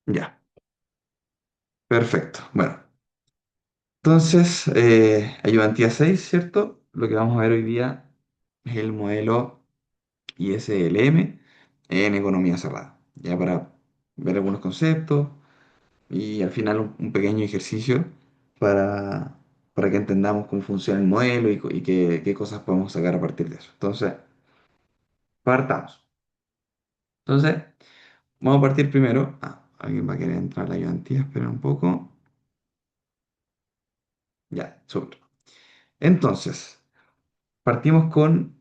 Ya, perfecto. Bueno, entonces, ayudantía 6, ¿cierto? Lo que vamos a ver hoy día es el modelo ISLM en economía cerrada, ya para ver algunos conceptos y al final un pequeño ejercicio para, para que entendamos cómo funciona el modelo y qué cosas podemos sacar a partir de eso. Entonces, partamos. Entonces, vamos a partir primero. Alguien va a querer entrar a la ayudantía, espera un poco. Ya, súper. Entonces, partimos con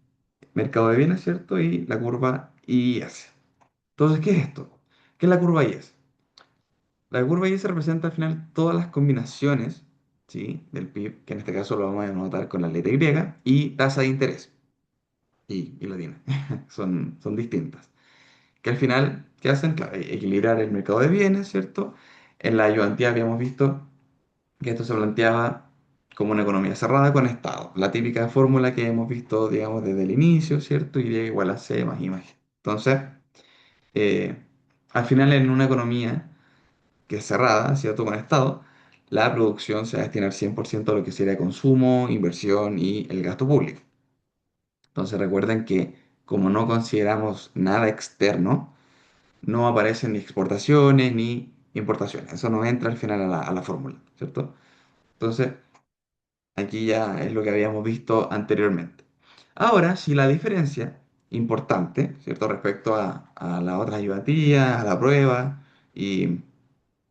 mercado de bienes, ¿cierto? Y la curva IS. Entonces, ¿qué es esto? ¿Qué es la curva IS? La curva IS representa al final todas las combinaciones, ¿sí? Del PIB, que en este caso lo vamos a anotar con la letra Y, y tasa de interés, y latina. Son distintas. Que al final, ¿qué hacen? Claro, equilibrar el mercado de bienes, ¿cierto? En la ayudantía habíamos visto que esto se planteaba como una economía cerrada con Estado. La típica fórmula que hemos visto, digamos, desde el inicio, ¿cierto? Y igual a C más I más G. Entonces, eh, al final en una economía que es cerrada, ¿cierto? Con Estado, la producción se va a destinar 100% a lo que sería consumo, inversión y el gasto público. Entonces recuerden que como no consideramos nada externo, no aparecen ni exportaciones ni importaciones. Eso no entra al final a la fórmula, ¿cierto? Entonces, aquí ya es lo que habíamos visto anteriormente. Ahora, si la diferencia importante, ¿cierto? Respecto a las otras ayudantías, a la prueba y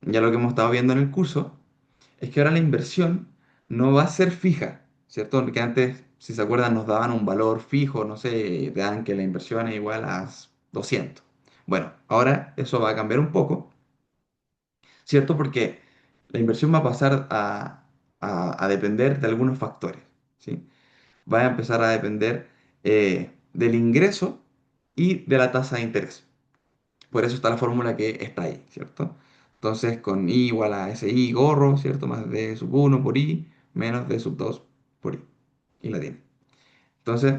ya lo que hemos estado viendo en el curso, es que ahora la inversión no va a ser fija, ¿cierto? Que antes, si se acuerdan, nos daban un valor fijo, no sé, te dan que la inversión es igual a 200. Bueno, ahora eso va a cambiar un poco, ¿cierto? Porque la inversión va a pasar a depender de algunos factores, ¿sí? Va a empezar a depender del ingreso y de la tasa de interés. Por eso está la fórmula que está ahí, ¿cierto? Entonces, con I igual a SI gorro, ¿cierto? Más D sub 1 por I, menos D sub 2 por I. Y la tiene. Entonces,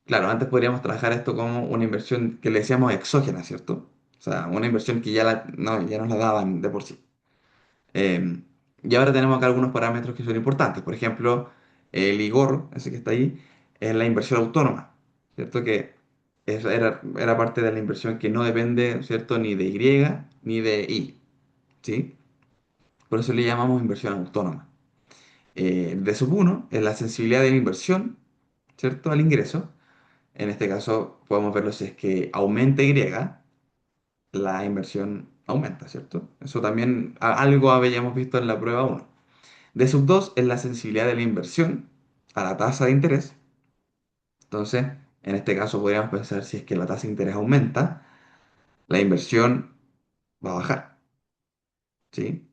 claro, antes podríamos trabajar esto como una inversión que le decíamos exógena, ¿cierto? O sea, una inversión que no, ya nos la daban de por sí. Eh, y ahora tenemos acá algunos parámetros que son importantes. Por ejemplo, el IGOR, ese que está ahí, es la inversión autónoma, ¿cierto? Que era parte de la inversión que no depende, ¿cierto? Ni de Y ni de I, ¿sí? Por eso le llamamos inversión autónoma. El D sub 1 es la sensibilidad de la inversión, ¿cierto? Al ingreso. En este caso podemos verlo si es que aumenta Y, la inversión aumenta, ¿cierto? Eso también algo habíamos visto en la prueba uno. D sub 2 es la sensibilidad de la inversión a la tasa de interés. Entonces, en este caso podríamos pensar si es que la tasa de interés aumenta, la inversión va a bajar, ¿sí?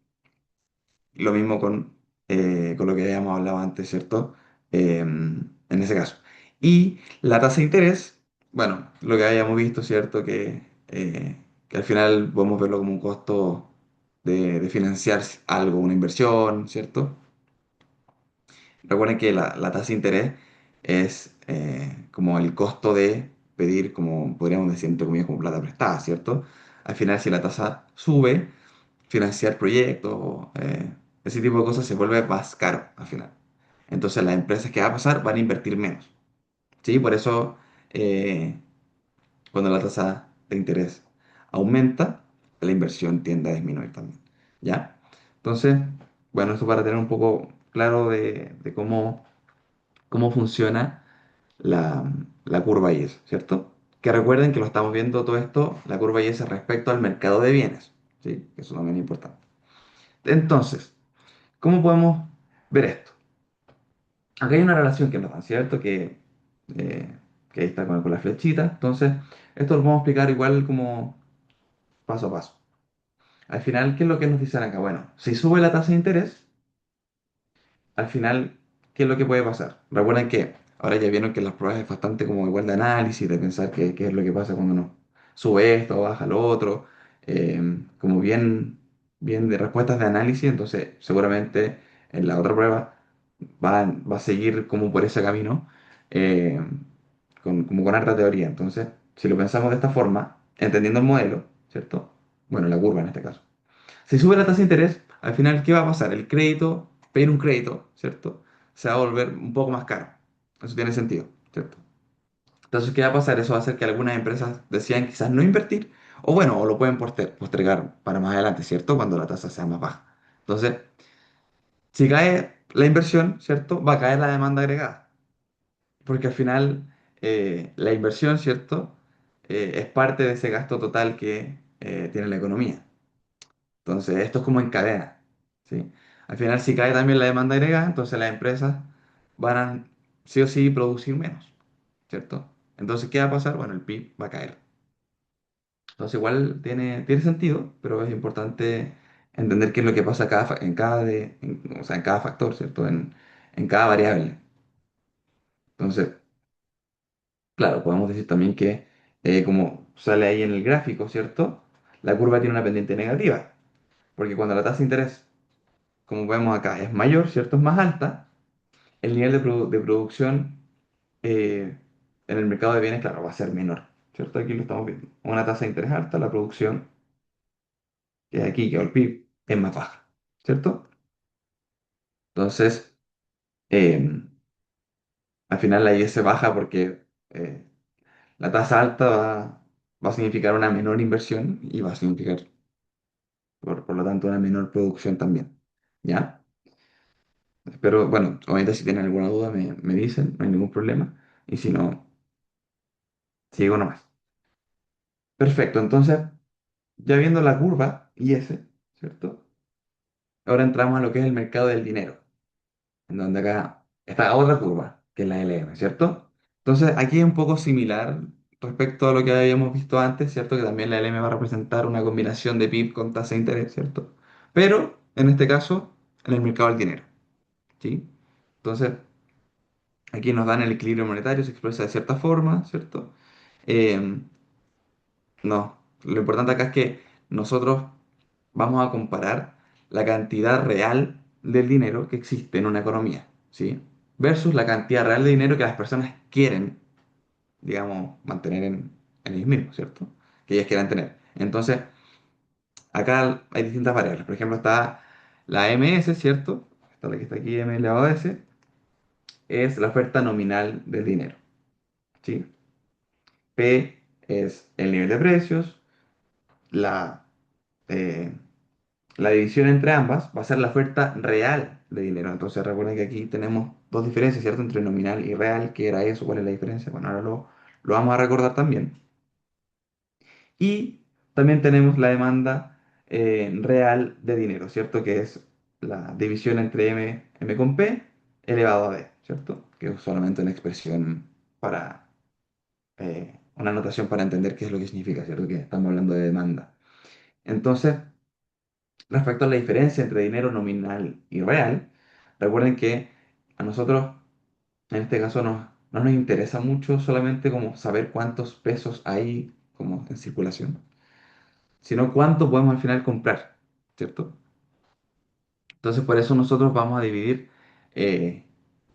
Lo mismo con lo que habíamos hablado antes, ¿cierto? En ese caso. Y la tasa de interés, bueno, lo que habíamos visto, ¿cierto? Que al final podemos verlo como un costo de financiar algo, una inversión, ¿cierto? Recuerden que la tasa de interés es como el costo de pedir, como podríamos decir, entre comillas, como plata prestada, ¿cierto? Al final, si la tasa sube, financiar proyectos, ese tipo de cosas se vuelve más caro al final. Entonces, las empresas que va a pasar van a invertir menos, ¿sí? Por eso, eh, cuando la tasa de interés aumenta, la inversión tiende a disminuir también, ¿ya? Entonces, bueno, esto para tener un poco claro de cómo funciona la curva IS, ¿cierto? Que recuerden que lo estamos viendo todo esto, la curva IS respecto al mercado de bienes, ¿sí? Eso también es importante. Entonces, ¿cómo podemos ver esto? Acá hay una relación que nos dan, ¿cierto? Eh, que ahí está con la flechita. Entonces, esto lo podemos explicar igual como paso a paso. Al final, ¿qué es lo que nos dicen acá? Bueno, si sube la tasa de interés, al final, ¿qué es lo que puede pasar? Recuerden que ahora ya vieron que las pruebas es bastante como igual de análisis, de pensar qué es lo que pasa cuando uno sube esto o baja lo otro, como bien de respuestas de análisis, entonces seguramente en la otra prueba va a seguir como por ese camino, eh, como con harta teoría. Entonces, si lo pensamos de esta forma, entendiendo el modelo, ¿cierto? bueno, la curva en este caso. Si sube la tasa de interés, al final, ¿qué va a pasar? El crédito, pedir un crédito, ¿cierto? Se va a volver un poco más caro. Eso tiene sentido, ¿cierto? Entonces, ¿qué va a pasar? Eso va a hacer que algunas empresas decidan quizás no invertir, o bueno, o lo pueden postergar para más adelante, ¿cierto? Cuando la tasa sea más baja. Entonces, si cae la inversión, ¿cierto? Va a caer la demanda agregada, porque al final la inversión, ¿cierto? Es parte de ese gasto total que tiene la economía. Entonces, esto es como en cadena, ¿sí? Al final, si cae también la demanda agregada, entonces las empresas van a sí o sí producir menos, ¿cierto? Entonces, ¿qué va a pasar? Bueno, el PIB va a caer. Entonces, igual tiene sentido, pero es importante entender qué es lo que pasa en o sea, en cada factor, ¿cierto? En cada variable. Entonces, claro, podemos decir también que, como sale ahí en el gráfico, ¿cierto? La curva tiene una pendiente negativa, porque cuando la tasa de interés, como vemos acá, es mayor, ¿cierto? Es más alta, el nivel de producción en el mercado de bienes, claro, va a ser menor, ¿cierto? Aquí lo estamos viendo. Una tasa de interés alta, la producción, que es aquí, que es el PIB, es más baja, ¿cierto? Entonces, eh, al final la IS baja porque la tasa alta va a significar una menor inversión y va a significar, por lo tanto, una menor producción también, ¿ya? Pero bueno, obviamente si tienen alguna duda me dicen, no hay ningún problema. Y si no, sigo nomás. Perfecto, entonces, ya viendo la curva IS, ¿cierto? Ahora entramos a lo que es el mercado del dinero, en donde acá está otra curva, que es la LM, ¿cierto? Entonces, aquí es un poco similar respecto a lo que habíamos visto antes, ¿cierto? Que también la LM va a representar una combinación de PIB con tasa de interés, ¿cierto? Pero, en este caso, en el mercado del dinero, ¿sí? Entonces, aquí nos dan el equilibrio monetario, se expresa de cierta forma, ¿cierto? Eh, no, lo importante acá es que nosotros vamos a comparar la cantidad real del dinero que existe en una economía, ¿sí? Versus la cantidad real de dinero que las personas quieren, digamos, mantener en ellos mismos, ¿cierto? Que ellas quieran tener. Entonces, acá hay distintas variables. Por ejemplo, está la MS, ¿cierto? Esta la que está aquí, M elevado a S, es la oferta nominal del dinero, ¿sí? P es el nivel de precios, la, eh, la división entre ambas va a ser la oferta real de dinero. Entonces recuerden que aquí tenemos dos diferencias, ¿cierto? Entre nominal y real, ¿qué era eso? ¿Cuál es la diferencia? Bueno, ahora lo vamos a recordar también. Y también tenemos la demanda real de dinero, ¿cierto? Que es la división entre M con P elevado a D, ¿cierto? Que es solamente una expresión para, una anotación para entender qué es lo que significa, ¿cierto? Que estamos hablando de demanda. Entonces, respecto a la diferencia entre dinero nominal y real, recuerden que a nosotros, en este caso, no nos interesa mucho solamente como saber cuántos pesos hay como en circulación, sino cuánto podemos al final comprar, ¿cierto? Entonces, por eso nosotros vamos a dividir eh,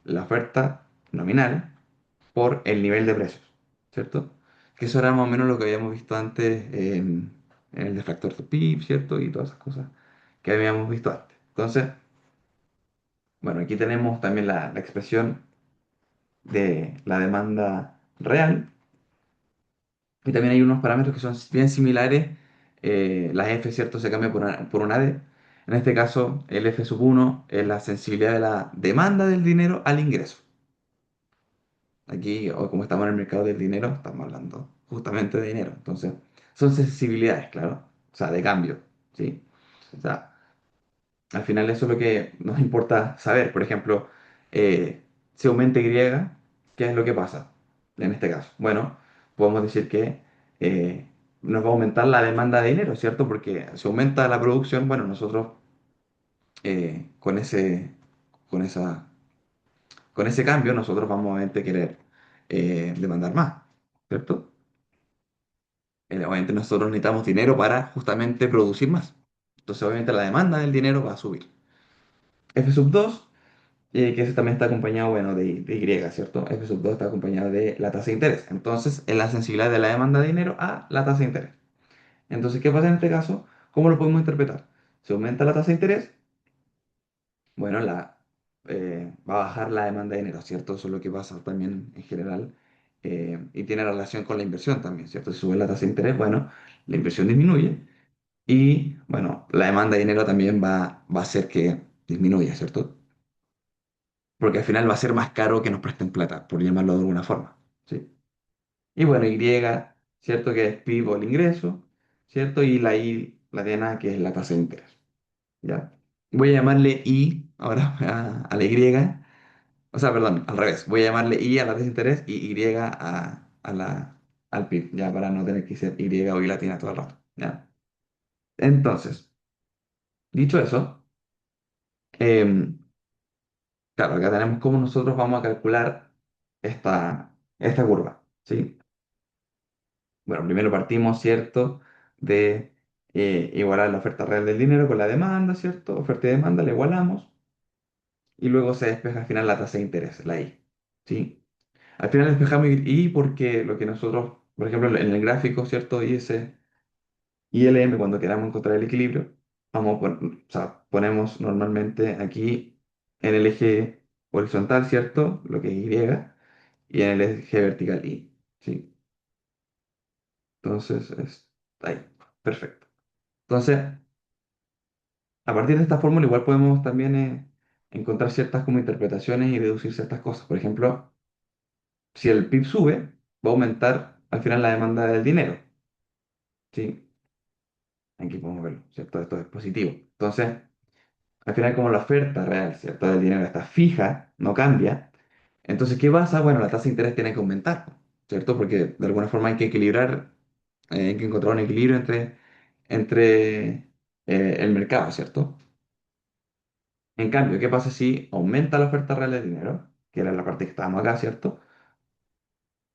la oferta nominal por el nivel de precios, ¿cierto? Que eso era más o menos lo que habíamos visto antes en el deflactor de PIB, ¿cierto? Y todas esas cosas que habíamos visto antes. Entonces, bueno, aquí tenemos también la expresión de la demanda real y también hay unos parámetros que son bien similares. La F, ¿cierto? Se cambia por una D. En este caso, el F sub 1 es la sensibilidad de la demanda del dinero al ingreso. Aquí, o como estamos en el mercado del dinero, estamos hablando justamente de dinero. Entonces, son sensibilidades, claro. O sea, de cambio, ¿sí? O sea, al final eso es lo que nos importa saber. Por ejemplo, si aumenta Y, ¿qué es lo que pasa en este caso? Bueno, podemos decir que nos va a aumentar la demanda de dinero, ¿cierto? Porque si aumenta la producción, bueno, nosotros con ese cambio, nosotros vamos a obviamente querer demandar más, ¿cierto? Obviamente nosotros necesitamos dinero para justamente producir más. Entonces, obviamente la demanda del dinero va a subir. F sub 2 que ese también está acompañado, bueno, de Y, ¿cierto? F sub 2 está acompañado de la tasa de interés. Entonces, es la sensibilidad de la demanda de dinero a la tasa de interés. Entonces, ¿qué pasa en este caso? ¿Cómo lo podemos interpretar? Si aumenta la tasa de interés, bueno, va a bajar la demanda de dinero, ¿cierto? Eso es lo que pasa también en general. Y tiene relación con la inversión también, ¿cierto? Si sube la tasa de interés, bueno, la inversión disminuye y, bueno, la demanda de dinero también va a hacer que disminuya, ¿cierto? Porque al final va a ser más caro que nos presten plata, por llamarlo de alguna forma, ¿sí? Y bueno, Y, ¿cierto? Que es PIB o el ingreso, ¿cierto? Y la I latina, que es la tasa de interés, ¿ya? Voy a llamarle I ahora a la Y, o sea, perdón, al revés. Voy a llamarle I a la tasa de interés y Y al PIB, ya para no tener que ser Y o Y latina todo el rato, ¿ya? Entonces, dicho eso, em, claro, acá tenemos cómo nosotros vamos a calcular esta curva, ¿sí? Bueno, primero partimos, ¿cierto? De igualar la oferta real del dinero con la demanda, ¿cierto? Oferta y demanda, la igualamos y luego se despeja al final la tasa de interés, la I, ¿sí? Al final despejamos I porque lo que nosotros, por ejemplo, en el gráfico, ¿cierto? Y LM, cuando queramos encontrar el equilibrio, o sea, ponemos normalmente aquí en el eje horizontal, ¿cierto? Lo que es Y en el eje vertical I, ¿sí? Entonces, ahí, perfecto. Entonces, a partir de esta fórmula igual podemos también encontrar ciertas como interpretaciones y deducir ciertas cosas. Por ejemplo, si el PIB sube, va a aumentar al final la demanda del dinero, ¿sí? Aquí podemos verlo, ¿cierto? Esto es positivo. Entonces, al final como la oferta real, ¿cierto? Del dinero está fija, no cambia, entonces, ¿qué pasa? Bueno, la tasa de interés tiene que aumentar, ¿cierto? Porque de alguna forma hay que equilibrar, hay que encontrar un equilibrio entre el mercado, ¿cierto? En cambio, ¿qué pasa si aumenta la oferta real de dinero? Que era la parte que estábamos acá, ¿cierto?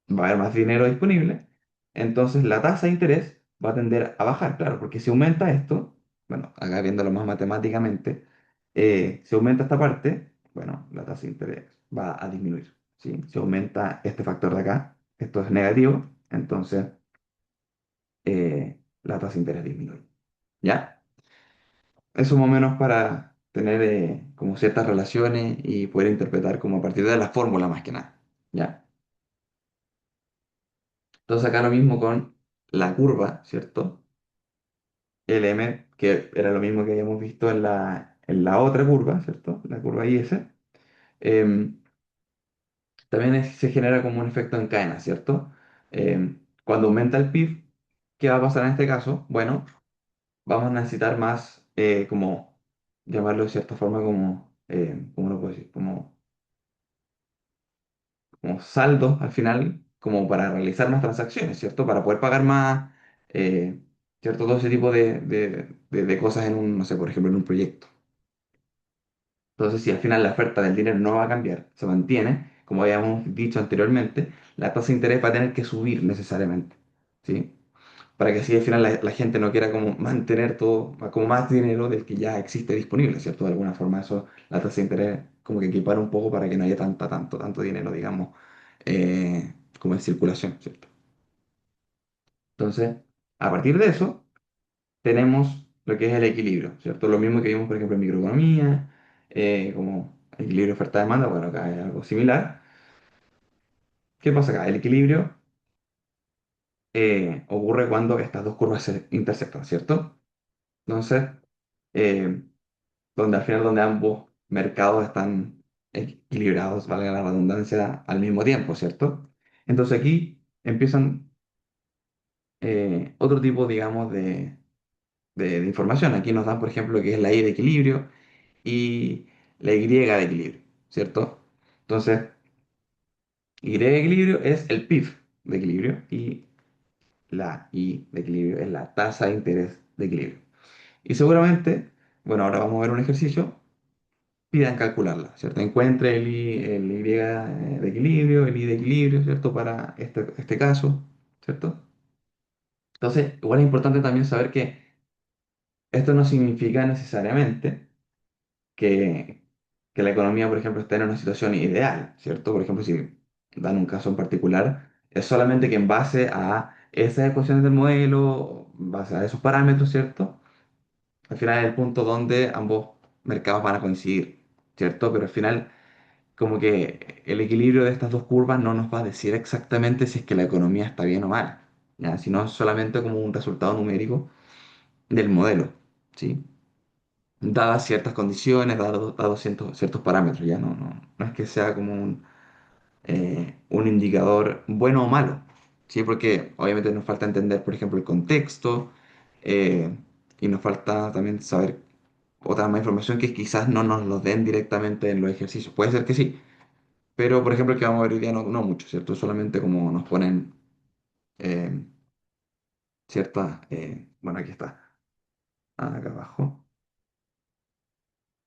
Va a haber más dinero disponible, entonces la tasa de interés va a tender a bajar, claro, porque si aumenta esto, bueno, acá viéndolo más matemáticamente, si aumenta esta parte, bueno, la tasa de interés va a disminuir, ¿sí? Si aumenta este factor de acá, esto es negativo, entonces la tasa de interés disminuye, ¿ya? Eso más o menos para tener como ciertas relaciones y poder interpretar como a partir de la fórmula más que nada, ¿ya? Entonces acá lo mismo con la curva, ¿cierto? LM, que era lo mismo que habíamos visto en la otra curva, ¿cierto? La curva IS. em, También se genera como un efecto en cadena, ¿cierto? Cuando aumenta el PIB, ¿qué va a pasar en este caso? Bueno, vamos a necesitar más, como, llamarlo de cierta forma, ¿cómo lo puedo decir? Como saldo al final, como para realizar más transacciones, ¿cierto? Para poder pagar más, eh, ¿cierto? Todo ese tipo de cosas en un, no sé, por ejemplo, en un proyecto. Entonces, si al final la oferta del dinero no va a cambiar, se mantiene, como habíamos dicho anteriormente, la tasa de interés va a tener que subir necesariamente, ¿sí? Para que así al final la gente no quiera como mantener todo, como más dinero del que ya existe disponible, ¿cierto? De alguna forma eso, la tasa de interés como que equipara un poco para que no haya tanto dinero, digamos, como en circulación, ¿cierto? Entonces, a partir de eso, tenemos lo que es el equilibrio, ¿cierto? Lo mismo que vimos, por ejemplo, en microeconomía, como equilibrio oferta-demanda, bueno, acá es algo similar. ¿Qué pasa acá? El equilibrio ocurre cuando estas dos curvas se intersectan, ¿cierto? Entonces, eh, donde al final donde ambos mercados están equilibrados, valga la redundancia, al mismo tiempo, ¿cierto? Entonces aquí empiezan otro tipo, digamos, de información. Aquí nos dan, por ejemplo, que es la I de equilibrio y la Y de equilibrio, ¿cierto? Entonces, Y de equilibrio es el PIB de equilibrio y la I de equilibrio es la tasa de interés de equilibrio. Y seguramente, bueno, ahora vamos a ver un ejercicio, pidan calcularla, ¿cierto? Encuentre el Y de equilibrio, el I de equilibrio, ¿cierto? Para este caso, ¿cierto? Entonces, igual es importante también saber que esto no significa necesariamente que, que la economía, por ejemplo, esté en una situación ideal, ¿cierto? Por ejemplo, si dan un caso en particular, es solamente que en base a esas ecuaciones del modelo, en base a esos parámetros, ¿cierto? al final es el punto donde ambos mercados van a coincidir, ¿cierto? Pero al final, como que el equilibrio de estas dos curvas no nos va a decir exactamente si es que la economía está bien o mal, ¿ya? Sino solamente como un resultado numérico del modelo, ¿sí? Dadas ciertas condiciones, dados ciertos parámetros, ¿ya? No es que sea como un indicador bueno o malo, ¿sí? Porque obviamente nos falta entender, por ejemplo, el contexto, eh, y nos falta también saber otra más información que quizás no nos lo den directamente en los ejercicios. Puede ser que sí, pero por ejemplo el que vamos a ver hoy día no mucho, ¿cierto? Solamente como nos ponen eh, ciertas, bueno, aquí está, acá abajo.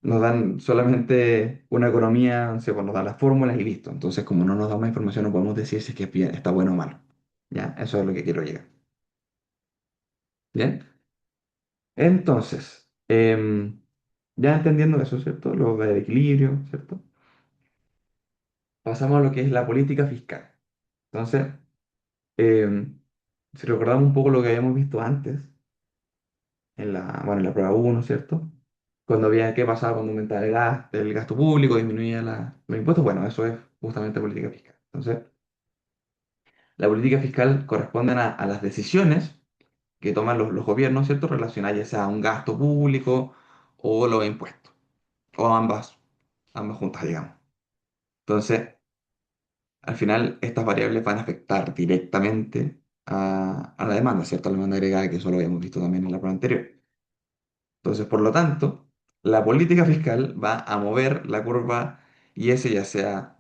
Nos dan solamente una economía, no sé, pues nos dan las fórmulas y listo. Entonces, como no nos da más información, no podemos decir si es que está bueno o malo. ¿Ya? Eso es lo que quiero llegar. ¿Bien? Entonces, ya entendiendo eso, ¿cierto? Lo del equilibrio, ¿cierto? Pasamos a lo que es la política fiscal. Entonces, em, si recordamos un poco lo que habíamos visto antes, bueno, en la prueba uno, ¿cierto? Cuando había qué pasaba cuando aumentaba el gasto público, disminuía los impuestos, bueno, eso es justamente política fiscal. Entonces, la política fiscal corresponde a las decisiones que toman los gobiernos, ¿cierto? Relacionadas ya sea a un gasto público o los impuestos, o ambas juntas, digamos. Entonces, al final, estas variables van a afectar directamente a la demanda, ¿cierto? A la demanda agregada, que eso lo habíamos visto también en la prueba anterior. Entonces, por lo tanto, la política fiscal va a mover la curva y ese ya sea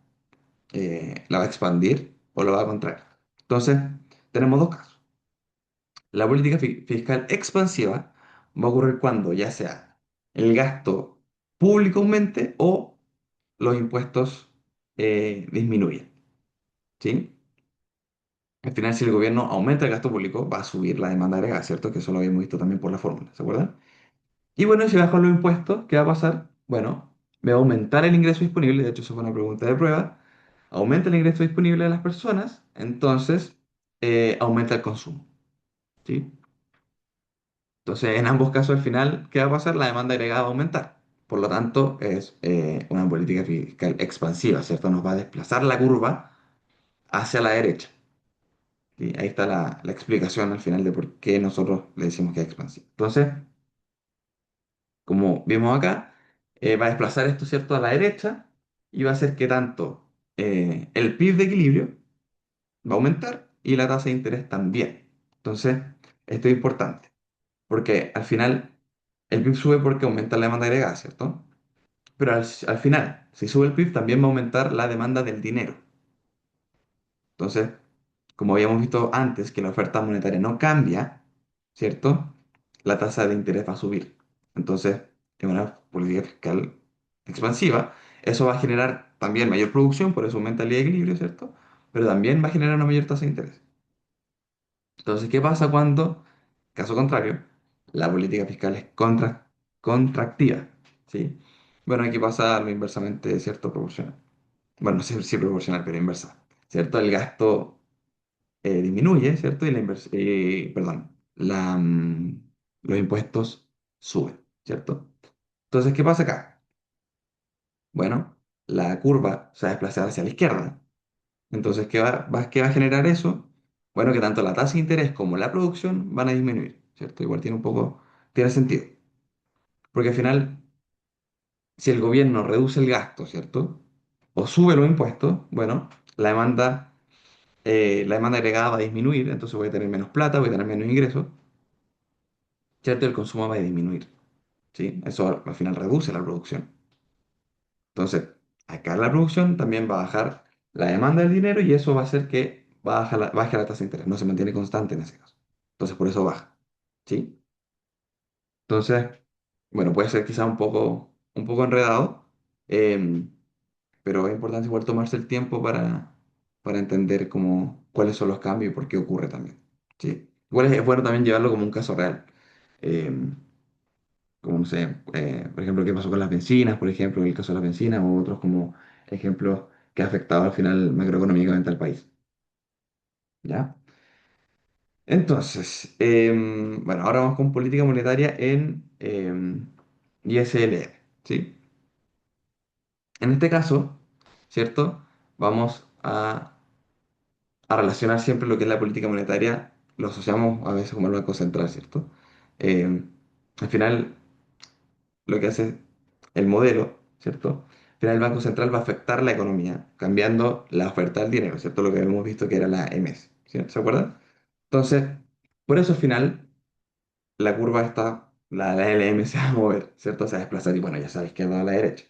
la va a expandir o lo va a contraer. Entonces, tenemos dos casos. La política fiscal expansiva va a ocurrir cuando ya sea el gasto público aumente o los impuestos disminuyen, ¿sí? Al final, si el gobierno aumenta el gasto público, va a subir la demanda agregada, ¿cierto? Que eso lo habíamos visto también por la fórmula, ¿se acuerdan? Y bueno, si bajo los impuestos, ¿qué va a pasar? Bueno, me va a aumentar el ingreso disponible, de hecho, eso fue una pregunta de prueba. Aumenta el ingreso disponible de las personas, entonces aumenta el consumo, ¿sí? Entonces, en ambos casos, al final, ¿qué va a pasar? La demanda agregada va a aumentar. Por lo tanto, es una política fiscal expansiva, ¿cierto? Nos va a desplazar la curva hacia la derecha. ¿Sí? Ahí está la explicación al final de por qué nosotros le decimos que es expansiva. Entonces, como vimos acá, va a desplazar esto, ¿cierto?, a la derecha y va a hacer que tanto el PIB de equilibrio va a aumentar y la tasa de interés también. Entonces, esto es importante, porque al final el PIB sube porque aumenta la demanda agregada, ¿cierto? Pero al final, si sube el PIB, también va a aumentar la demanda del dinero. Entonces, como habíamos visto antes, que la oferta monetaria no cambia, ¿cierto? La tasa de interés va a subir. Entonces, en una política fiscal expansiva, eso va a generar también mayor producción, por eso aumenta el equilibrio, ¿cierto? Pero también va a generar una mayor tasa de interés. Entonces, ¿qué pasa cuando, caso contrario, la política fiscal es contractiva? ¿Sí? Bueno, aquí pasa lo inversamente, ¿cierto? Proporcional. Bueno, no sé si proporcional, pero inversa. ¿Cierto? El gasto disminuye, ¿cierto? Y perdón, los impuestos suben, ¿cierto? Entonces, ¿qué pasa acá? Bueno, la curva se va a desplazar hacia la izquierda. Entonces, ¿qué va a generar eso? Bueno, que tanto la tasa de interés como la producción van a disminuir, ¿cierto? Igual tiene sentido. Porque al final, si el gobierno reduce el gasto, ¿cierto? O sube los impuestos, bueno, la demanda agregada va a disminuir, entonces voy a tener menos plata, voy a tener menos ingresos, ¿cierto? El consumo va a disminuir, ¿sí? Eso al final reduce la producción. Entonces, acá la producción también va a bajar la demanda del dinero y eso va a hacer que baje la tasa de interés. No se mantiene constante en ese caso. Entonces, por eso baja, ¿sí? Entonces, bueno, puede ser quizá un poco enredado, em, pero es importante igual tomarse el tiempo para entender cuáles son los cambios y por qué ocurre también, ¿sí? Igual es bueno también llevarlo como un caso real. Em, Como no sé, por ejemplo, qué pasó con las bencinas, por ejemplo, en el caso de las bencinas, o otros como ejemplos que ha afectado al final macroeconómicamente al país. ¿Ya? Entonces, bueno, ahora vamos con política monetaria en ISLR, ¿sí? En este caso, ¿cierto? Vamos a relacionar siempre lo que es la política monetaria, lo asociamos a veces como el Banco Central, ¿cierto? Al final, lo que hace el modelo, ¿cierto? Al final, el Banco Central va a afectar la economía, cambiando la oferta del dinero, ¿cierto? Lo que hemos visto que era la MS, ¿sí? ¿Se acuerdan? Entonces, por eso al final, la curva está, la LM se va a mover, ¿cierto? Se va a desplazar y bueno, ya sabéis que va a la derecha.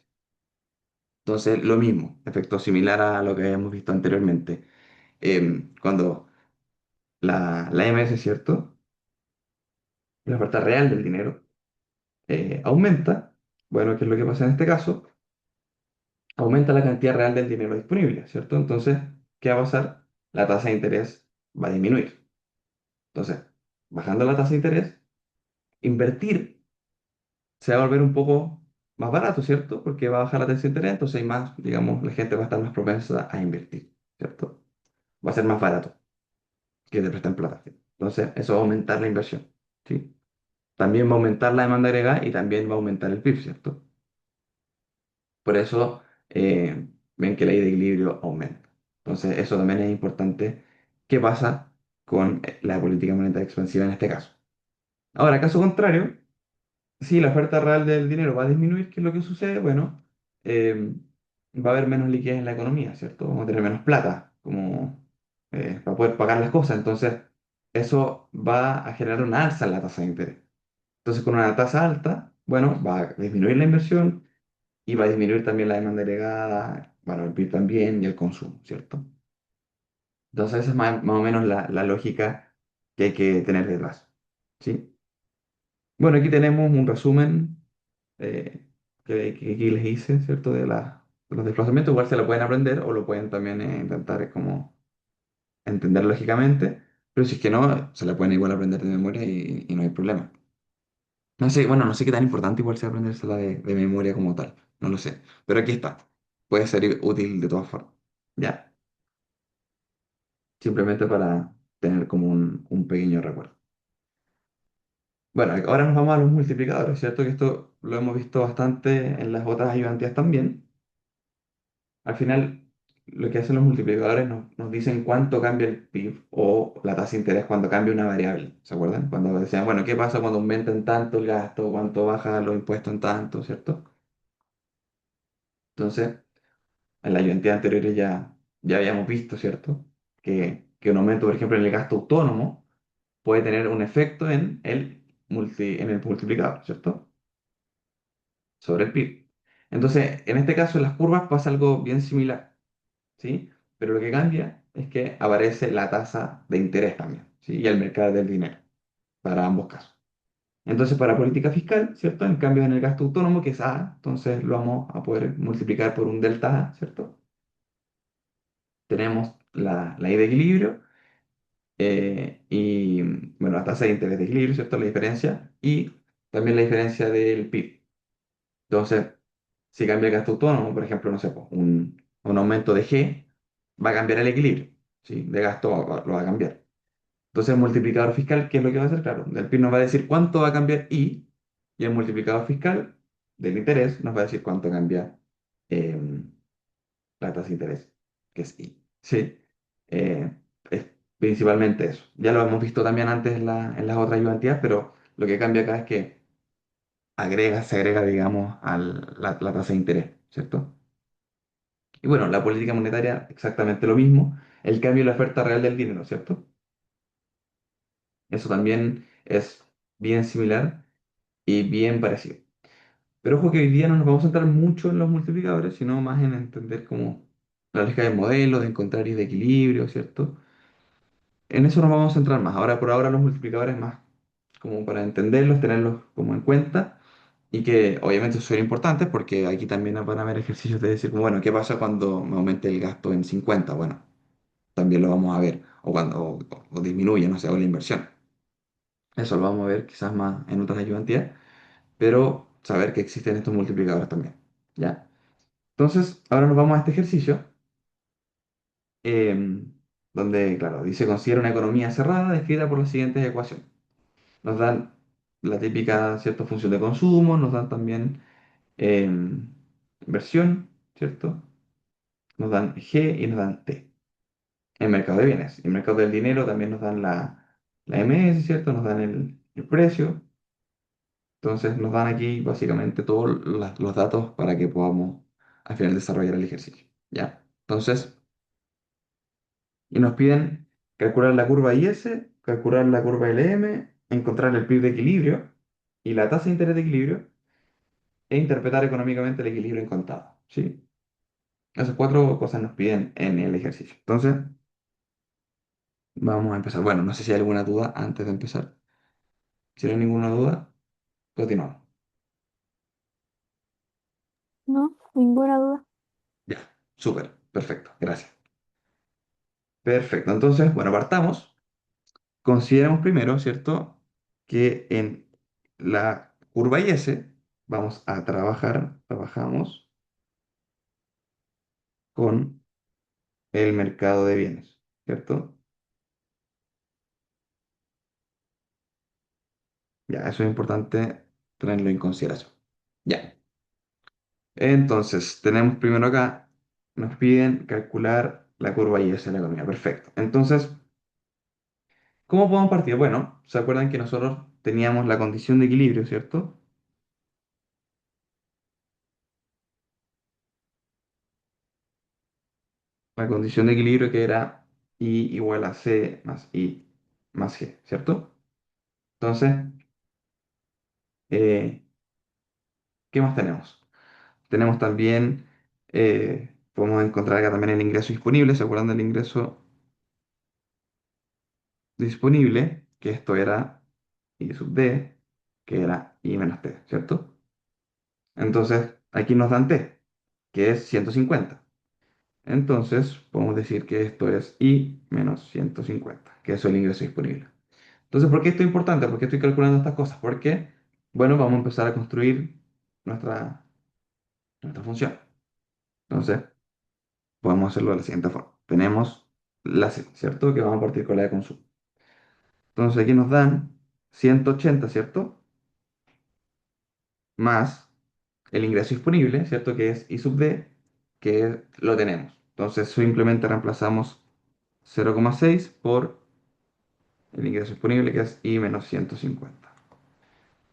Entonces, lo mismo, efecto similar a lo que habíamos visto anteriormente. Cuando la MS, ¿cierto? La oferta real del dinero aumenta, bueno, ¿qué es lo que pasa en este caso? Aumenta la cantidad real del dinero disponible, ¿cierto? Entonces, ¿qué va a pasar? La tasa de interés va a disminuir. Entonces, bajando la tasa de interés, invertir se va a volver un poco más barato, ¿cierto? Porque va a bajar la tasa de interés, entonces hay más, digamos, la gente va a estar más propensa a invertir, ¿cierto? Va a ser más barato que te presten plata. ¿Sí? Entonces, eso va a aumentar la inversión, ¿sí? También va a aumentar la demanda agregada y también va a aumentar el PIB, ¿cierto? Por eso ven que la ley de equilibrio aumenta. Entonces, eso también es importante. ¿Qué pasa con la política monetaria expansiva en este caso? Ahora, caso contrario, si la oferta real del dinero va a disminuir, ¿qué es lo que sucede? Bueno, va a haber menos liquidez en la economía, ¿cierto? Vamos a tener menos plata como, para poder pagar las cosas. Entonces, eso va a generar una alza en la tasa de interés. Entonces, con una tasa alta, bueno, va a disminuir la inversión y va a disminuir también la demanda agregada, bueno, el PIB también y el consumo, ¿cierto? Entonces, esa es más o menos la lógica que hay que tener detrás, ¿sí? Bueno, aquí tenemos un resumen que aquí les hice, ¿cierto? De los desplazamientos, igual se lo pueden aprender o lo pueden también intentar como entender lógicamente, pero si es que no, se la pueden igual aprender de memoria y no hay problema. No sé, bueno, no sé qué tan importante igual sea aprendérsela de memoria como tal, no lo sé, pero aquí está, puede ser útil de todas formas, ¿ya? Simplemente para tener como un pequeño recuerdo. Bueno, ahora nos vamos a los multiplicadores, ¿cierto? Que esto lo hemos visto bastante en las otras ayudantías también. Al final, lo que hacen los multiplicadores nos dicen cuánto cambia el PIB o la tasa de interés cuando cambia una variable. ¿Se acuerdan? Cuando decían, bueno, ¿qué pasa cuando aumenta en tanto el gasto? ¿Cuánto baja los impuestos en tanto? ¿Cierto? Entonces, en la ayudantía anteriores ya habíamos visto, ¿cierto? Que un aumento, por ejemplo, en el gasto autónomo puede tener un efecto en el multiplicador, ¿cierto? Sobre el PIB. Entonces, en este caso, en las curvas pasa algo bien similar. ¿Sí? Pero lo que cambia es que aparece la tasa de interés también, ¿sí? Y el mercado del dinero, para ambos casos. Entonces, para política fiscal, ¿cierto? En cambio, en el gasto autónomo, que es A, entonces lo vamos a poder multiplicar por un delta A, ¿cierto? Tenemos la I de equilibrio y, bueno, la tasa de interés de equilibrio, ¿cierto? La diferencia y también la diferencia del PIB. Entonces, si cambia el gasto autónomo, por ejemplo, no sé, pues, un aumento de G, va a cambiar el equilibrio, ¿sí? De gasto lo va a cambiar. Entonces, el multiplicador fiscal, ¿qué es lo que va a hacer? Claro, el PIB nos va a decir cuánto va a cambiar y el multiplicador fiscal del interés nos va a decir cuánto cambia eh, la tasa de interés, que es I. ¿Sí? Eh, es principalmente eso. Ya lo hemos visto también antes en las otras ayudantías, pero lo que cambia acá es que se agrega, digamos, a la tasa de interés, ¿cierto? Y bueno, la política monetaria, exactamente lo mismo. El cambio en la oferta real del dinero, ¿cierto? Eso también es bien similar y bien parecido. Pero ojo que hoy día no nos vamos a centrar mucho en los multiplicadores, sino más en entender cómo la lógica del modelo, de encontrar y de equilibrio, ¿cierto? En eso nos vamos a centrar más. Ahora por ahora los multiplicadores más como para entenderlos, tenerlos como en cuenta y que obviamente son importantes porque aquí también van a haber ejercicios de decir, como, bueno, ¿qué pasa cuando me aumente el gasto en 50? Bueno, también lo vamos a ver, o cuando o disminuye, no sé, o la inversión. Eso lo vamos a ver quizás más en otras ayudantías, pero saber que existen estos multiplicadores también. ¿Ya? Entonces, ahora nos vamos a este ejercicio. donde, claro, dice considera una economía cerrada descrita por las siguientes ecuaciones. Nos dan la típica, cierta función de consumo, nos dan también inversión, ¿cierto? Nos dan G y nos dan T. En mercado de bienes. En mercado del dinero también nos dan la MS, ¿cierto? Nos dan el precio. Entonces nos dan aquí básicamente todos los datos para que podamos al final desarrollar el ejercicio. ¿Ya? Entonces, y nos piden calcular la curva IS, calcular la curva LM, encontrar el PIB de equilibrio y la tasa de interés de equilibrio e interpretar económicamente el equilibrio en contado. ¿Sí? Esas cuatro cosas nos piden en el ejercicio. Entonces, vamos a empezar. Bueno, no sé si hay alguna duda antes de empezar. Si no hay ninguna duda, continuamos. No, ninguna duda. Ya, súper, perfecto, gracias. Perfecto, entonces, bueno, partamos. Consideremos primero, ¿cierto? Que en la curva IS vamos a trabajamos con el mercado de bienes, ¿cierto? Ya, eso es importante tenerlo en consideración. Ya, entonces, tenemos primero acá, nos piden calcular la curva IS de la economía. Perfecto. Entonces, ¿cómo podemos partir? Bueno, ¿se acuerdan que nosotros teníamos la condición de equilibrio, ¿cierto? La condición de equilibrio que era I igual a C más I más G, ¿cierto? Entonces, eh, ¿qué más tenemos? Tenemos también, podemos encontrar acá también el ingreso disponible, ¿se acuerdan del ingreso disponible? Que esto era I sub D, que era I menos T, ¿cierto? Entonces, aquí nos dan T, que es 150. Entonces, podemos decir que esto es I menos 150, que eso es el ingreso disponible. Entonces, ¿por qué esto es importante? ¿Por qué estoy calculando estas cosas? Porque, bueno, vamos a empezar a construir nuestra, nuestra función. Entonces, podemos hacerlo de la siguiente forma. Tenemos la C, ¿cierto? Que vamos a partir con la de consumo. Entonces, aquí nos dan 180, ¿cierto? Más el ingreso disponible, ¿cierto? Que es I sub D, que lo tenemos. Entonces, simplemente reemplazamos 0,6 por el ingreso disponible, que es I menos 150.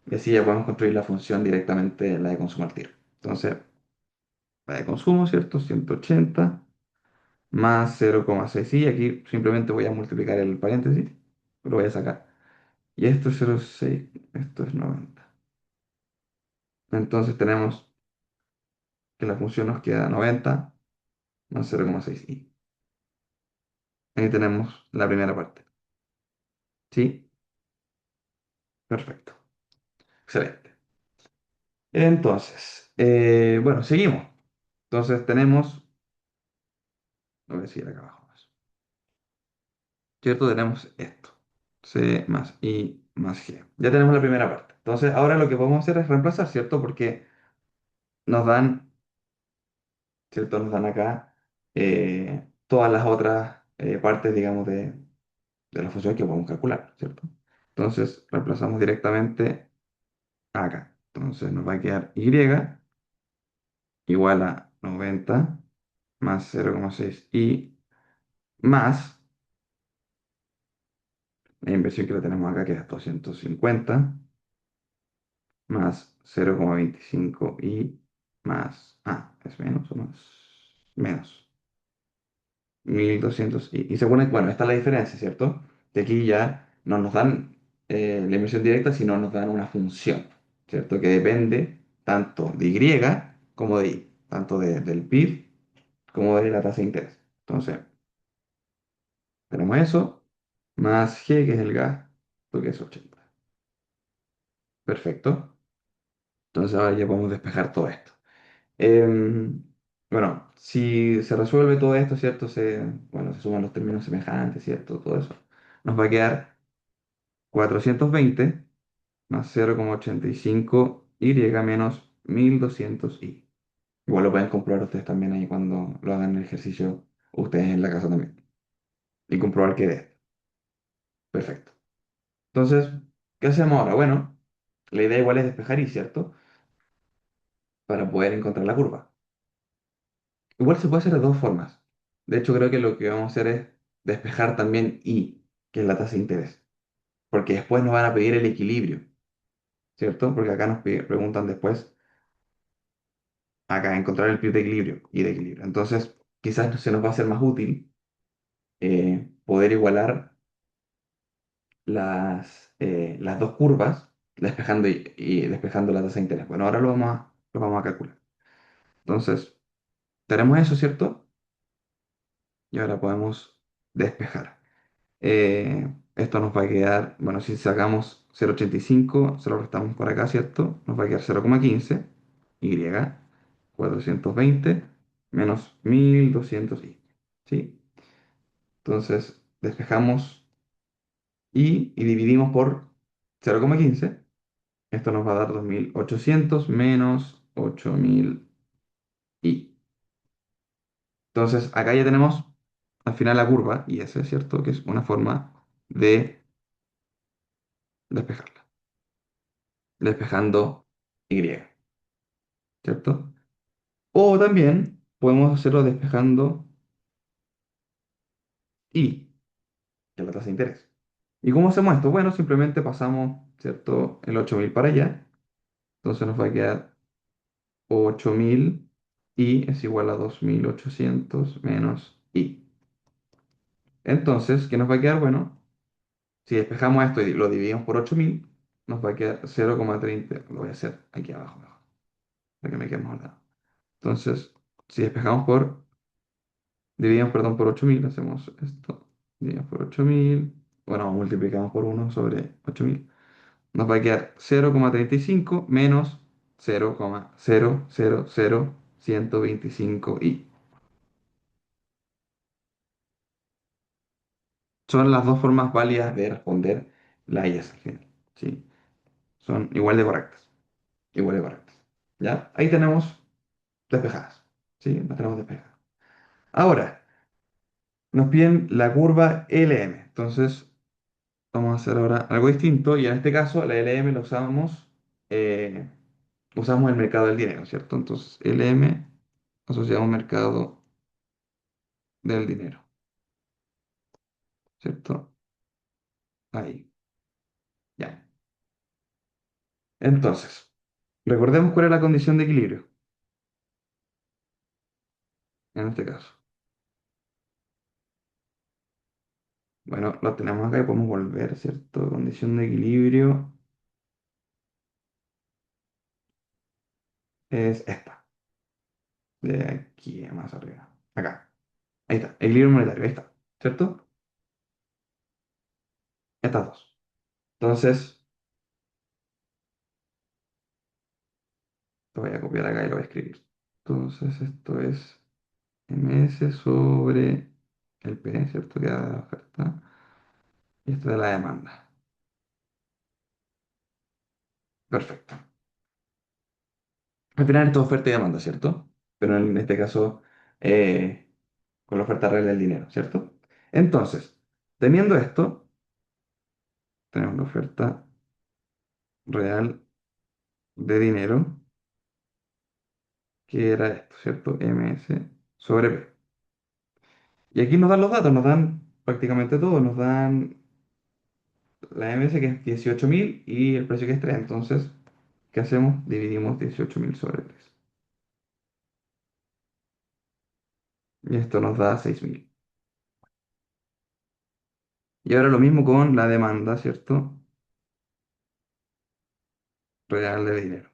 Y así ya podemos construir la función directamente, la de consumo al tiro. Entonces, la de consumo, ¿cierto? 180 más 0,6. Y aquí simplemente voy a multiplicar el paréntesis, lo voy a sacar. Y esto es 0,6, esto es 90. Entonces tenemos que la función nos queda 90 más 0,6i. Ahí tenemos la primera parte. ¿Sí? Perfecto. Excelente. Entonces, bueno, seguimos. Entonces tenemos, lo voy a decir acá abajo. ¿Cierto? Tenemos esto. C más I más G. Ya tenemos la primera parte. Entonces, ahora lo que podemos hacer es reemplazar, ¿cierto? Porque nos dan, ¿cierto? Nos dan acá todas las otras partes, digamos, de la función que podemos calcular, ¿cierto? Entonces, reemplazamos directamente acá. Entonces, nos va a quedar Y igual a 90 más 0,6i más la inversión que la tenemos acá, que es 250 más 0,25 y más, es menos o más, menos 1200 y según, bueno, esta es la diferencia, ¿cierto? De aquí ya no nos dan la inversión directa, sino nos dan una función, ¿cierto? Que depende tanto de Y como de I, tanto del PIB como de la tasa de interés. Entonces, tenemos eso, más G, que es el gasto, que es 80. Perfecto. Entonces ahora ya podemos despejar todo esto. Em, bueno, si se resuelve todo esto, ¿cierto? Bueno, se suman los términos semejantes, ¿cierto? Todo eso. Nos va a quedar 420 más 0,85y menos 1200y. Igual lo pueden comprobar ustedes también ahí cuando lo hagan el ejercicio ustedes en la casa también. y comprobar que dé. Perfecto. Entonces, ¿qué hacemos ahora? Bueno, la idea igual es despejar y, ¿cierto? Para poder encontrar la curva. Igual se puede hacer de dos formas. De hecho, creo que lo que vamos a hacer es despejar también y, que es la tasa de interés. Porque después nos van a pedir el equilibrio, ¿cierto? Porque acá nos preguntan después, acá, encontrar el PIB de equilibrio y de equilibrio. Entonces, quizás se nos va a hacer más útil poder igualar las dos curvas, despejando y despejando la tasa de interés. Bueno, ahora lo vamos a calcular. Entonces, tenemos eso, ¿cierto? Y ahora podemos despejar. Esto nos va a quedar, bueno, si sacamos 0,85, se lo restamos por acá, ¿cierto? Nos va a quedar 0,15, y 420 menos 1200 ¿sí? Entonces, despejamos y dividimos por 0,15. Esto nos va a dar 2800 menos 8000 y. Entonces, acá ya tenemos al final la curva, y ese es cierto que es una forma de despejarla, despejando y, ¿cierto? O también podemos hacerlo despejando y, que es la tasa de interés. ¿Y cómo hacemos esto? Bueno, simplemente pasamos, ¿cierto? El 8000 para allá. Entonces nos va a quedar 8000 y es igual a 2800 menos y. Entonces, ¿qué nos va a quedar? Bueno, si despejamos esto y lo dividimos por 8000, nos va a quedar 0,30. Lo voy a hacer aquí abajo mejor, para que me quede más ordenado. Entonces, si despejamos dividimos, perdón, por 8000, hacemos esto, dividimos por 8000, bueno, multiplicamos por 1/8000, nos va a quedar 0,35 menos 0,0000125 y. Son las dos formas válidas de responder la IES al final, ¿sí? Son igual de correctas, igual de correctas. ¿Ya? Ahí tenemos despejadas, ¿sí? Las tenemos despejadas. Ahora, nos piden la curva LM. Entonces, vamos a hacer ahora algo distinto, y en este caso la LM la usamos el mercado del dinero, ¿cierto? Entonces, LM asociamos mercado del dinero, ¿cierto? Ahí, ya. Entonces, recordemos cuál es la condición de equilibrio en este caso. Bueno, lo tenemos acá y podemos volver, ¿cierto? Condición de equilibrio es esta, de aquí más arriba. Acá, ahí está, equilibrio monetario, ahí está, ¿cierto? Estas dos. Entonces, lo voy a copiar acá y lo voy a escribir. Entonces, esto es MS sobre el P, ¿cierto? Que da la oferta. Y esto de la demanda. Perfecto. Al final esto es oferta y demanda, ¿cierto? Pero en este caso, eh, con la oferta real del dinero, ¿cierto? Entonces, teniendo esto, tenemos la oferta real de dinero, que era esto, ¿cierto? MS sobre P. Y aquí nos dan los datos, nos dan prácticamente todo, nos dan la MS que es 18.000 y el precio que es 3. Entonces, ¿qué hacemos? Dividimos 18.000 sobre 3. Y esto nos da 6.000. Y ahora lo mismo con la demanda, ¿cierto? Real de dinero,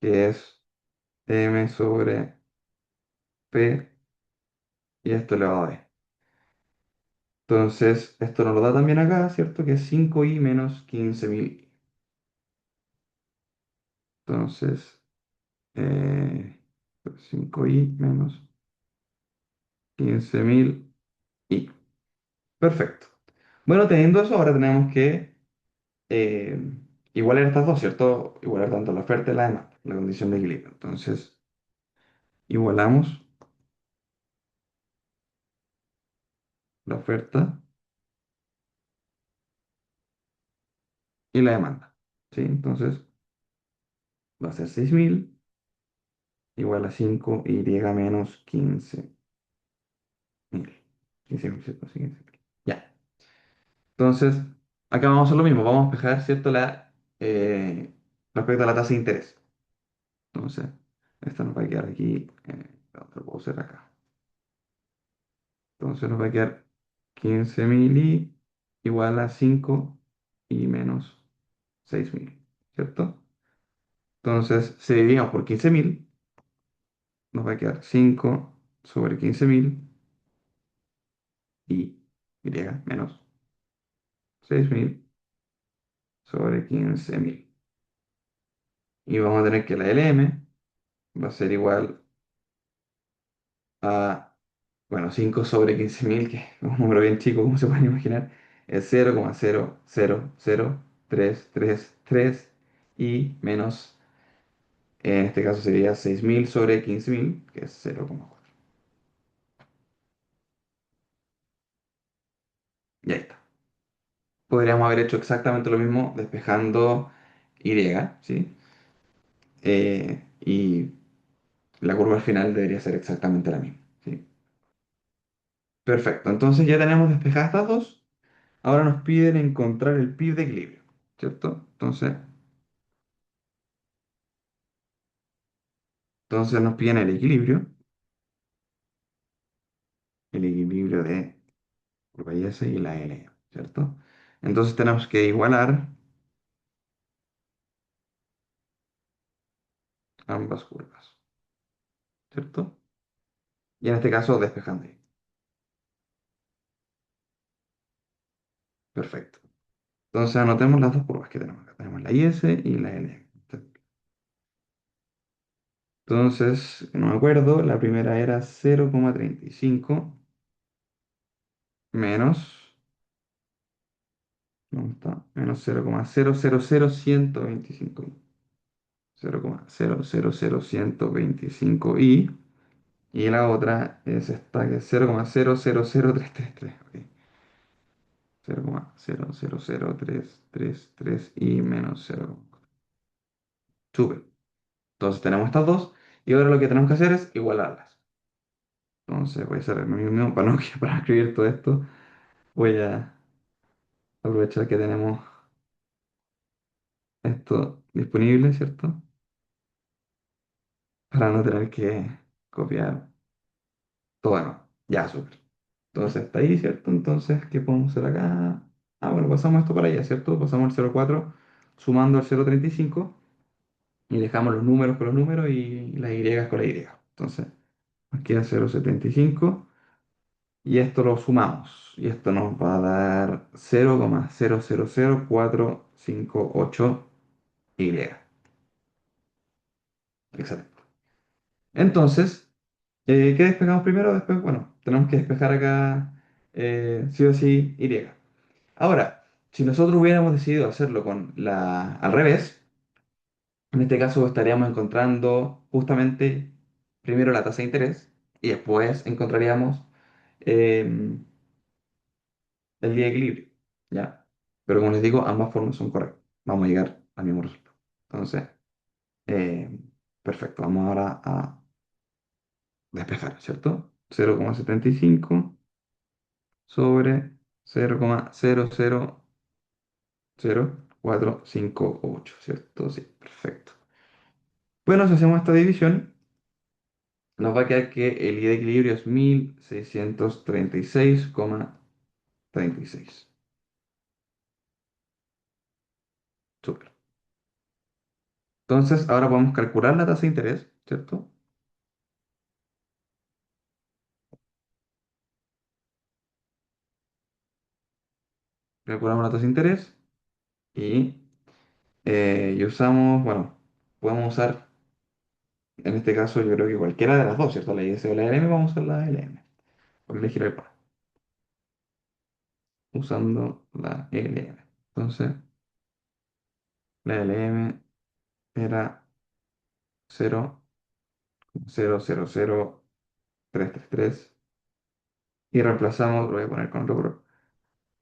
que es M sobre P, y esto elevado a B. Entonces, esto nos lo da también acá, ¿cierto? Que es 5i menos 15.000. Entonces, eh, 5i menos 15.000i. Perfecto. Bueno, teniendo eso, ahora tenemos que eh, igualar estas dos, ¿cierto? Igualar tanto la oferta y la demanda, la condición de equilibrio. Entonces, igualamos la oferta y la demanda. ¿Sí? Entonces va a ser 6.000 igual a 5y menos 15.000. 15.000, ¿cierto? Sí, 15.000. Ya. Entonces, acá vamos a hacer lo mismo. Vamos a despejar, ¿cierto? Respecto a la tasa de interés. Entonces, esta nos va a quedar aquí. Lo puedo hacer acá. Entonces nos va a quedar 15.000 y igual a 5 y menos 6.000, ¿cierto? Entonces, si dividimos por 15.000, nos va a quedar 5 sobre 15.000 y menos 6.000 sobre 15.000. Y vamos a tener que la LM va a ser igual a, bueno, 5 sobre 15.000, que es un número bien chico, como se pueden imaginar, es 0,0003333 y menos, en este caso sería 6.000 sobre 15.000, que es 0,4. Y ahí está. Podríamos haber hecho exactamente lo mismo despejando Y, ¿sí? Y la curva al final debería ser exactamente la misma, ¿sí? Perfecto, entonces ya tenemos despejadas estas dos. Ahora nos piden encontrar el PIB de equilibrio, ¿cierto? Entonces nos piden el equilibrio de curva IS y la L, ¿cierto? Entonces tenemos que igualar ambas curvas, ¿cierto? Y en este caso despejando ahí. Perfecto. Entonces anotemos las dos curvas que tenemos acá. Tenemos la IS y la L. Entonces, no me acuerdo, la primera era 0,35 menos, ¿dónde está? Menos 0,000125. 0,000125 y la otra es esta que es 0,000333. Ok. 0,000333 y menos 0. Súper. Entonces tenemos estas dos y ahora lo que tenemos que hacer es igualarlas. Entonces voy a hacer lo mismo para no, para escribir todo esto. Voy a aprovechar que tenemos esto disponible, ¿cierto? Para no tener que copiar todo, ¿no? Ya, súper. Entonces está ahí, ¿cierto? Entonces, ¿qué podemos hacer acá? Ah, bueno, pasamos esto para allá, ¿cierto? Pasamos el 0,4 sumando el 0,35 y dejamos los números con los números y las Y con la Y. Entonces, nos queda 0,75 y esto lo sumamos. Y esto nos va a dar 0,000458 Y. Exacto. Entonces, ¿qué despejamos primero? Después, bueno, tenemos que despejar acá sí o sí Y. Ahora, si nosotros hubiéramos decidido hacerlo al revés, en este caso estaríamos encontrando justamente primero la tasa de interés y después encontraríamos em, el día de equilibrio, ¿ya? Pero como les digo, ambas formas son correctas. Vamos a llegar al mismo resultado. Entonces, perfecto. Vamos ahora a despejar, ¿cierto? 0,75 sobre 0,000458, ¿cierto? Sí, perfecto. Bueno, si hacemos esta división, nos va a quedar que el I de equilibrio es 1636,36. Súper. Entonces, ahora podemos calcular la tasa de interés, ¿cierto? Calculamos la tasa de interés y usamos, bueno, podemos usar, en este caso, yo creo que cualquiera de las dos, ¿cierto? La IS o la LM, vamos a usar la LM, por elegir el par, usando la LM. Entonces, la LM era 0,000333 y reemplazamos, lo voy a poner con otro color,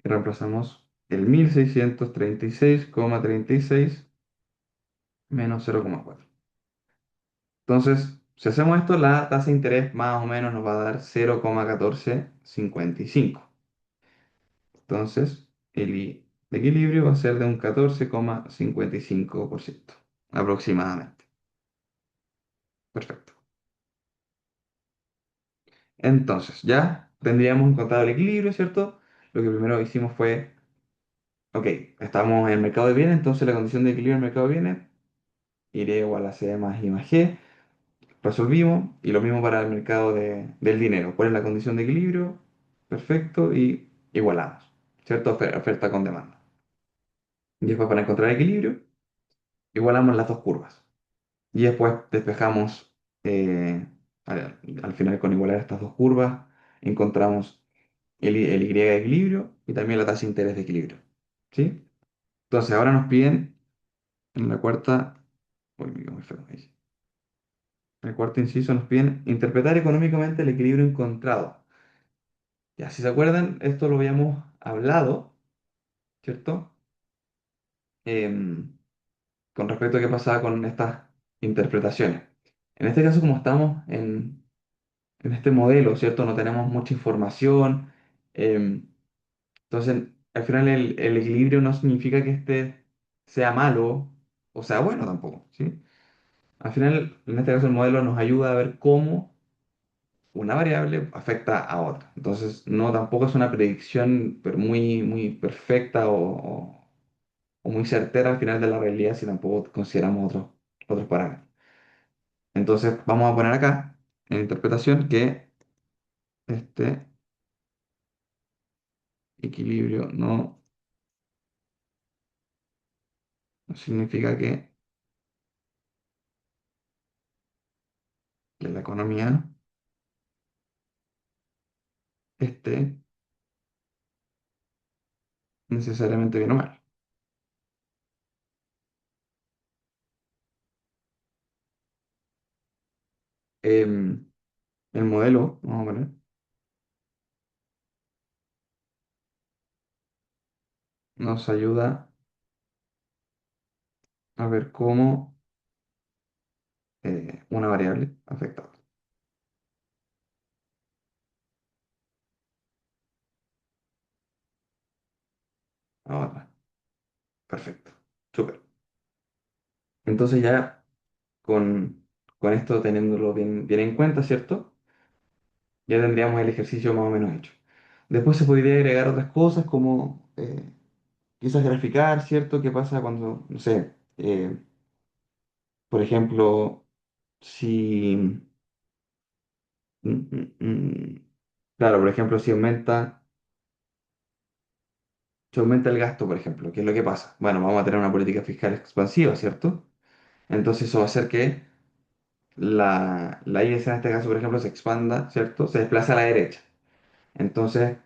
y reemplazamos el 1636,36 menos 0,4. Entonces, si hacemos esto, la tasa de interés más o menos nos va a dar 0,1455. Entonces, de equilibrio va a ser de un 14,55% aproximadamente. Perfecto. Entonces, ya tendríamos encontrado el equilibrio, ¿cierto? Lo que primero hicimos fue, ok, estamos en el mercado de bienes, entonces la condición de equilibrio en el mercado de bienes, y igual a C más I más G, resolvimos, y lo mismo para el mercado del dinero. ¿Cuál es la condición de equilibrio? Perfecto, y igualamos, ¿cierto? Oferta con demanda. Y después para encontrar equilibrio, igualamos las dos curvas. Y después despejamos, al final con igualar estas dos curvas, encontramos el Y de equilibrio y también la tasa de interés de equilibrio. ¿Sí? Entonces ahora nos piden en la cuarta, uy, me quedo muy feo ahí. En el cuarto inciso nos piden interpretar económicamente el equilibrio encontrado. Ya, si se acuerdan, esto lo habíamos hablado, ¿cierto? Em, con respecto a qué pasaba con estas interpretaciones. En este caso, como estamos en este modelo, ¿cierto? No tenemos mucha información. Entonces, al final el equilibrio no significa que este sea malo o sea bueno tampoco, ¿sí? Al final, en este caso, el modelo nos ayuda a ver cómo una variable afecta a otra. Entonces, no tampoco es una predicción pero muy, muy perfecta o muy certera al final de la realidad si tampoco consideramos otros parámetros. Entonces, vamos a poner acá en interpretación que este equilibrio no significa que la economía esté necesariamente bien o mal. Em, el modelo, vamos a poner, nos ayuda a ver cómo una variable afecta a otra. Perfecto. Súper. Entonces ya con esto teniéndolo bien, bien en cuenta, ¿cierto? Ya tendríamos el ejercicio más o menos hecho. Después se podría agregar otras cosas como quizás graficar, ¿cierto? ¿Qué pasa cuando, no sé, por ejemplo, si... mm, mm, claro, por ejemplo, si aumenta el gasto, por ejemplo, ¿qué es lo que pasa? Bueno, vamos a tener una política fiscal expansiva, ¿cierto? Entonces eso va a hacer que la IS en este caso, por ejemplo, se expanda, ¿cierto? Se desplaza a la derecha. Entonces,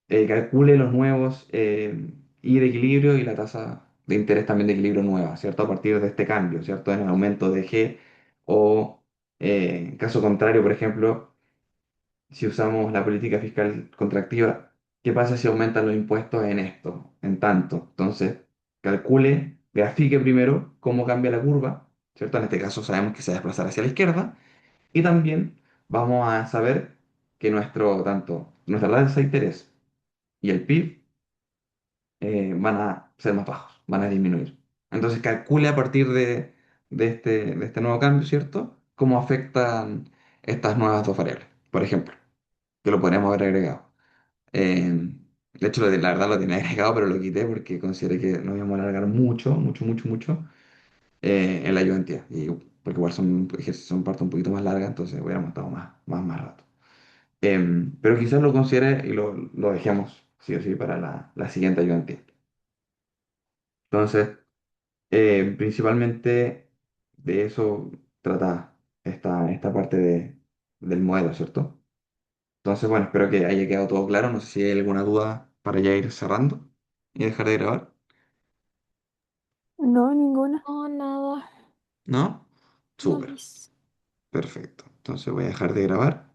calcule los nuevos I de equilibrio y la tasa de interés también de equilibrio nueva, ¿cierto? A partir de este cambio, ¿cierto? En el aumento de G o, en caso contrario, por ejemplo, si usamos la política fiscal contractiva, ¿qué pasa si aumentan los impuestos en esto, en tanto? Entonces, calcule, grafique primero cómo cambia la curva, ¿cierto? En este caso sabemos que se va a desplazar hacia la izquierda y también vamos a saber que tanto nuestra tasa de interés y el PIB van a ser más bajos, van a disminuir. Entonces, calcule a partir de este nuevo cambio, ¿cierto? Cómo afectan estas nuevas dos variables, por ejemplo, que lo podríamos haber agregado. De hecho, la verdad lo tenía agregado, pero lo quité porque consideré que nos íbamos a alargar mucho, mucho, mucho, mucho en la ayudantía. Y porque igual son partes un poquito más largas, entonces hubiéramos estado más rato. Pero quizás lo considere y lo dejemos, sí o sí, para la siguiente ayudantía. Entonces, principalmente de eso trata esta parte del modelo, ¿cierto? Entonces, bueno, espero que haya quedado todo claro. No sé si hay alguna duda para ya ir cerrando y dejar de grabar. No, ninguna. No, nada. ¿No? No, Súper, Liz. perfecto. Entonces voy a dejar de grabar.